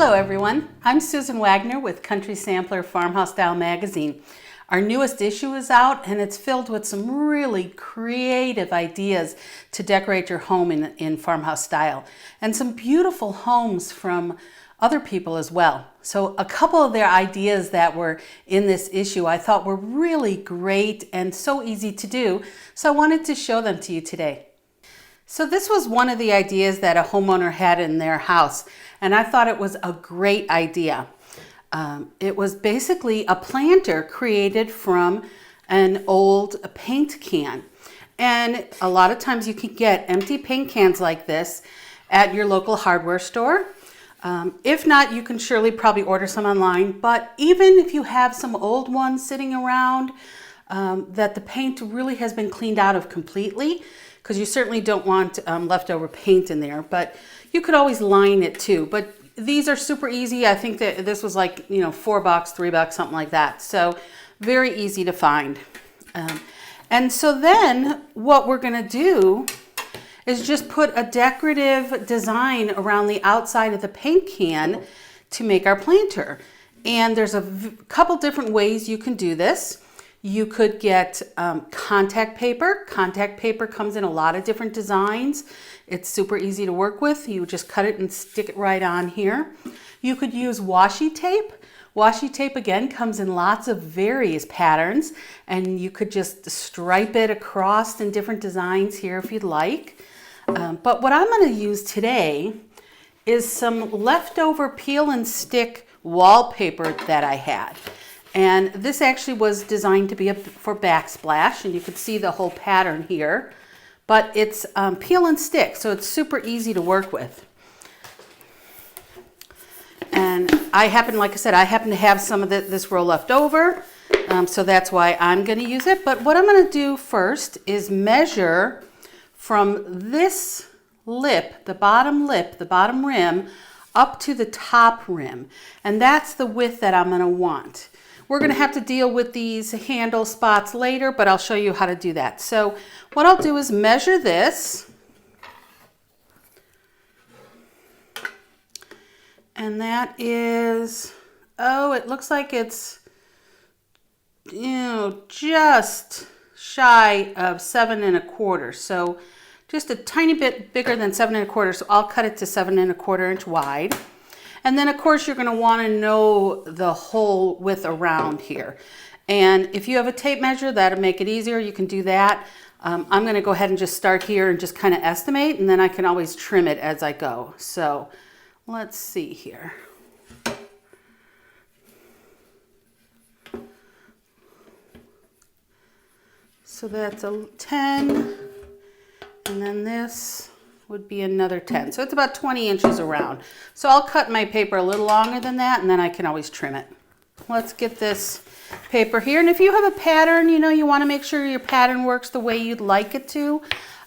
Hello everyone, I'm Susan Wagner with Country Sampler Farmhouse Style Magazine. Our newest issue is out and it's filled with some really creative ideas to decorate your home in farmhouse style, and some beautiful homes from other people as well. So a couple of their ideas that were in this issue I thought were really great and so easy to do, so I wanted to show them to you today. So this was one of the ideas that a homeowner had in their house, and I thought it was a great idea. It was basically a planter created from an old paint can. And a lot of times you can get empty paint cans like this at your local hardware store. If not, you can surely probably order some online, but even if you have some old ones sitting around that the paint really has been cleaned out of completely, because you certainly don't want leftover paint in there, but you could always line it too. But these are super easy. I think that this was like, $4, $3, something like that. So very easy to find. And so then what we're gonna do is just put a decorative design around the outside of the paint can to make our planter. And there's a couple different ways you can do this. You could get contact paper. Contact paper comes in a lot of different designs. It's super easy to work with. You just cut it and stick it right on here. You could use washi tape. Washi tape again comes in lots of various patterns, and you could just stripe it across in different designs here if you'd like. But what I'm going to use today is some leftover peel and stick wallpaper that I had. And this actually was designed to be for backsplash, and you can see the whole pattern here. But it's peel and stick, so it's super easy to work with. And like I said, I happen to have some of this roll left over, so that's why I'm going to use it. But what I'm going to do first is measure from this lip, the bottom rim, up to the top rim. And that's the width that I'm going to want. We're going to have to deal with these handle spots later, but I'll show you how to do that. So what I'll do is measure this. And that is, it looks like it's, just shy of 7 1/4. So just a tiny bit bigger than 7 1/4. So I'll cut it to 7 1/4 inch wide. And then of course you're going to want to know the whole width around here. And if you have a tape measure, that'll make it easier. You can do that. I'm going to go ahead and just start here and just kind of estimate, and then I can always trim it as I go. So let's see here. So that's a 10, and then this would be another 10. So it's about 20 inches around. So I'll cut my paper a little longer than that, and then I can always trim it. Let's get this paper here. And if you have a pattern, you want to make sure your pattern works the way you'd like it to.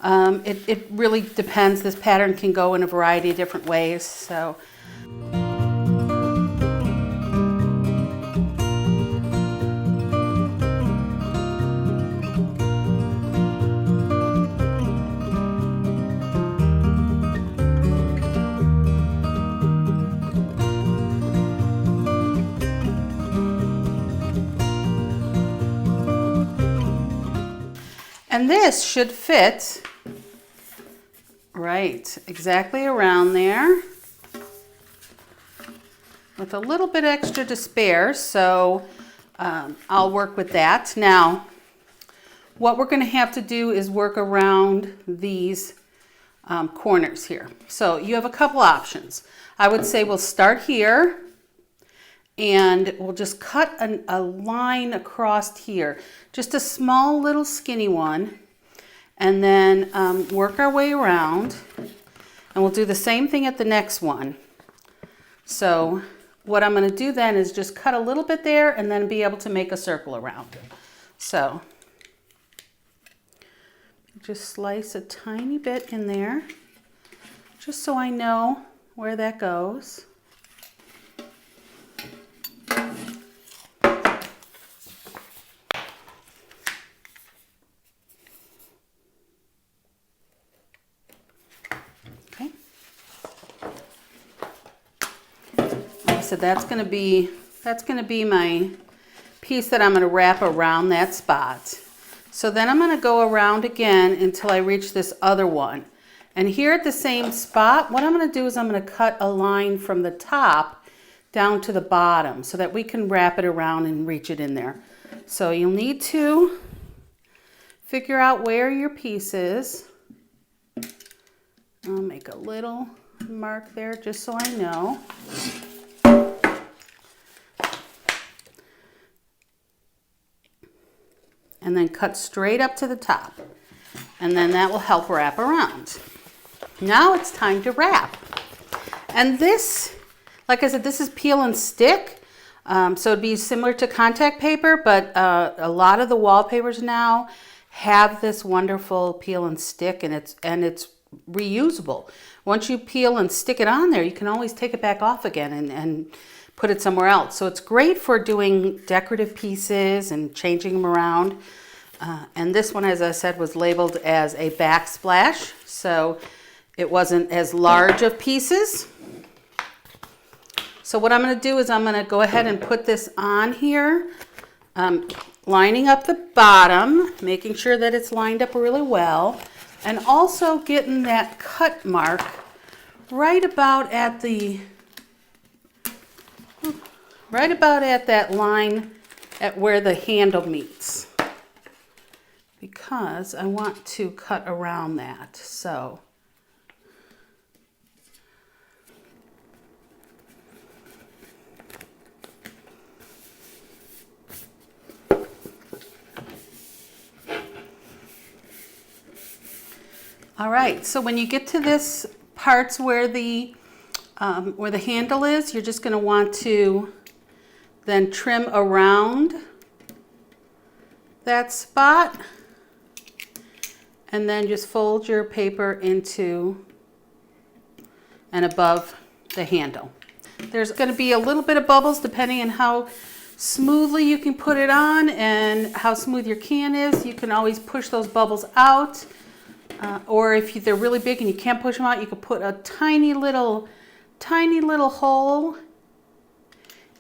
It really depends. This pattern can go in a variety of different ways. So. And this should fit right exactly around there with a little bit extra to spare, so I'll work with that. Now, what we're going to have to do is work around these corners here. So you have a couple options. I would say we'll start here, and we'll just cut a line across here, just a small little skinny one, and then work our way around, and we'll do the same thing at the next one. So what I'm going to do then is just cut a little bit there and then be able to make a circle around. So just slice a tiny bit in there, just so I know where that goes. said, that's going to be my piece that I'm going to wrap around that spot. So then I'm going to go around again until I reach this other one. And here at the same spot, what I'm going to do is I'm going to cut a line from the top down to the bottom so that we can wrap it around and reach it in there. So you'll need to figure out where your piece is. I'll make a little mark there just so I know. And then cut straight up to the top. And then that will help wrap around. Now it's time to wrap. And this, like I said, this is peel and stick. So it'd be similar to contact paper, but a lot of the wallpapers now have this wonderful peel and stick, and it's reusable. Once you peel and stick it on there, you can always take it back off again and put it somewhere else. So it's great for doing decorative pieces and changing them around. And this one, as I said, was labeled as a backsplash, so it wasn't as large of pieces. So what I'm going to do is I'm going to go ahead and put this on here, lining up the bottom, making sure that it's lined up really well, and also getting that cut mark right about at that line at where the handle meets, because I want to cut around that. So all right, so when you get to this parts where the handle is, you're just going to want to then trim around that spot, and then just fold your paper into and above the handle. There's going to be a little bit of bubbles depending on how smoothly you can put it on and how smooth your can is. You can always push those bubbles out. Or if they're really big and you can't push them out, you could put a tiny little hole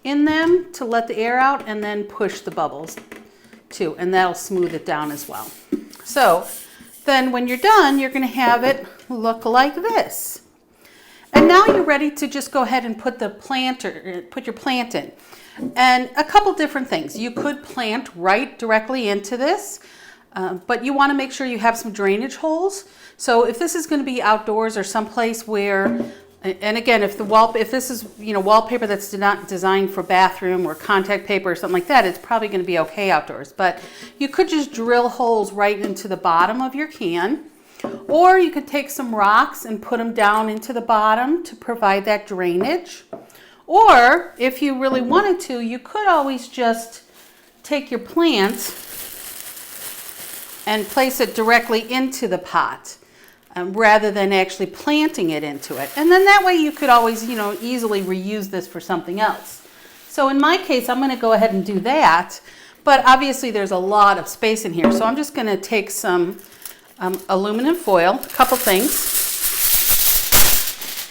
in them to let the air out, and then push the bubbles too, and that'll smooth it down as well. So then when you're done, you're going to have it look like this. And now you're ready to just go ahead and put your plant in. And a couple different things. You could plant right directly into this. But you want to make sure you have some drainage holes. So if this is going to be outdoors or someplace where, and again, if this is wallpaper that's not designed for bathroom or contact paper or something like that, it's probably going to be okay outdoors. But you could just drill holes right into the bottom of your can, or you could take some rocks and put them down into the bottom to provide that drainage. Or if you really wanted to, you could always just take your plant and place it directly into the pot rather than actually planting it into it. And then that way you could always, easily reuse this for something else. So in my case, I'm going to go ahead and do that, but obviously there's a lot of space in here. So I'm just going to take some aluminum foil, a couple things.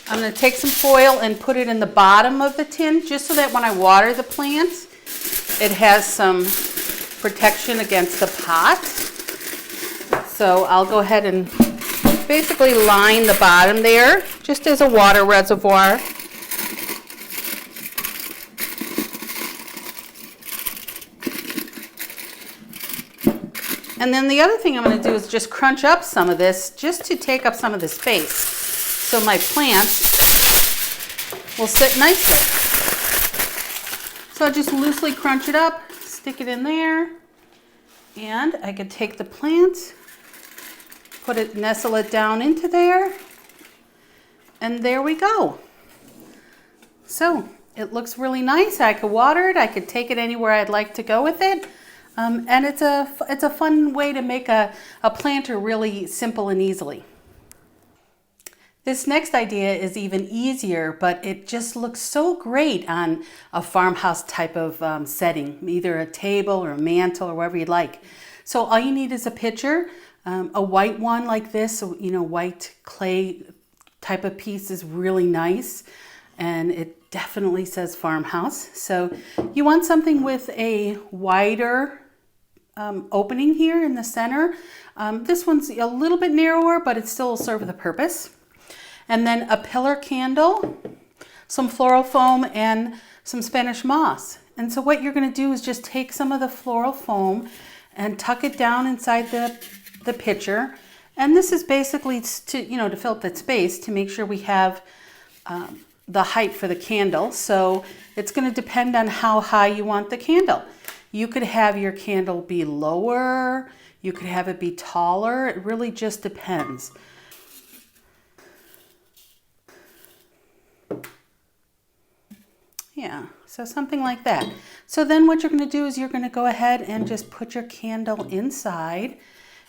I'm going to take some foil and put it in the bottom of the tin just so that when I water the plant, it has some protection against the pot. So I'll go ahead and basically line the bottom there, just as a water reservoir. And then the other thing I'm going to do is just crunch up some of this, just to take up some of the space, so my plant will sit nicely. So I just loosely crunch it up, stick it in there, and I could take the plant, nestle it down into there, and there we go. So it looks really nice. I could water it. I could take it anywhere I'd like to go with it. And it's a fun way to make a planter really simple and easily. This next idea is even easier, but it just looks so great on a farmhouse type of setting, either a table or a mantle or wherever you'd like. So all you need is a pitcher. A white one like this, white clay type of piece is really nice, and it definitely says Farmhouse. So you want something with a wider opening here in the center. This one's a little bit narrower, but it still will serve the purpose. And then a pillar candle, some floral foam, and some Spanish moss. And so what you're going to do is just take some of the floral foam and tuck it down inside the pitcher. And this is basically to, to fill up that space to make sure we have the height for the candle. So it's going to depend on how high you want the candle. You could have your candle be lower, you could have it be taller. It really just depends. Yeah, so something like that. So then what you're going to do is you're going to go ahead and just put your candle inside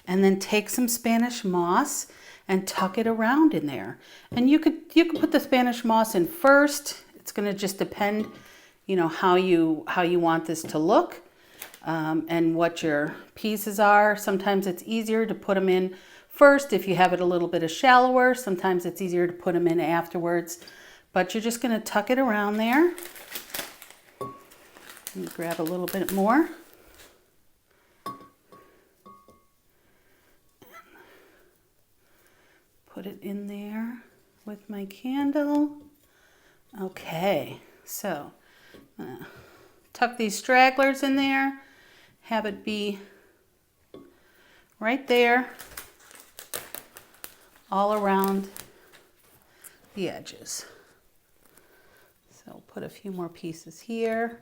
and then take some Spanish moss and tuck it around in there. And you could put the Spanish moss in first. It's going to just depend, how you want this to look and what your pieces are. Sometimes it's easier to put them in first if you have it a little bit shallower. Sometimes it's easier to put them in afterwards. But you're just going to tuck it around there. And grab a little bit more. Put it in there with my candle. Okay, so tuck these stragglers in there. Have it be right there, all around the edges. So put a few more pieces here.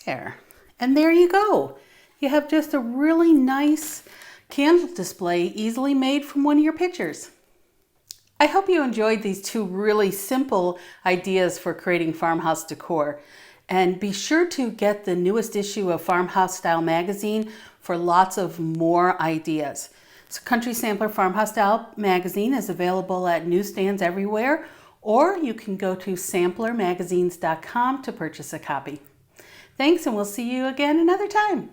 There. And there you go. You have just a really nice candle display easily made from one of your pictures. I hope you enjoyed these two really simple ideas for creating farmhouse decor. And be sure to get the newest issue of Farmhouse Style magazine for lots of more ideas. So Country Sampler Farmhouse Style magazine is available at newsstands everywhere, or you can go to samplermagazines.com to purchase a copy. Thanks, and we'll see you again another time.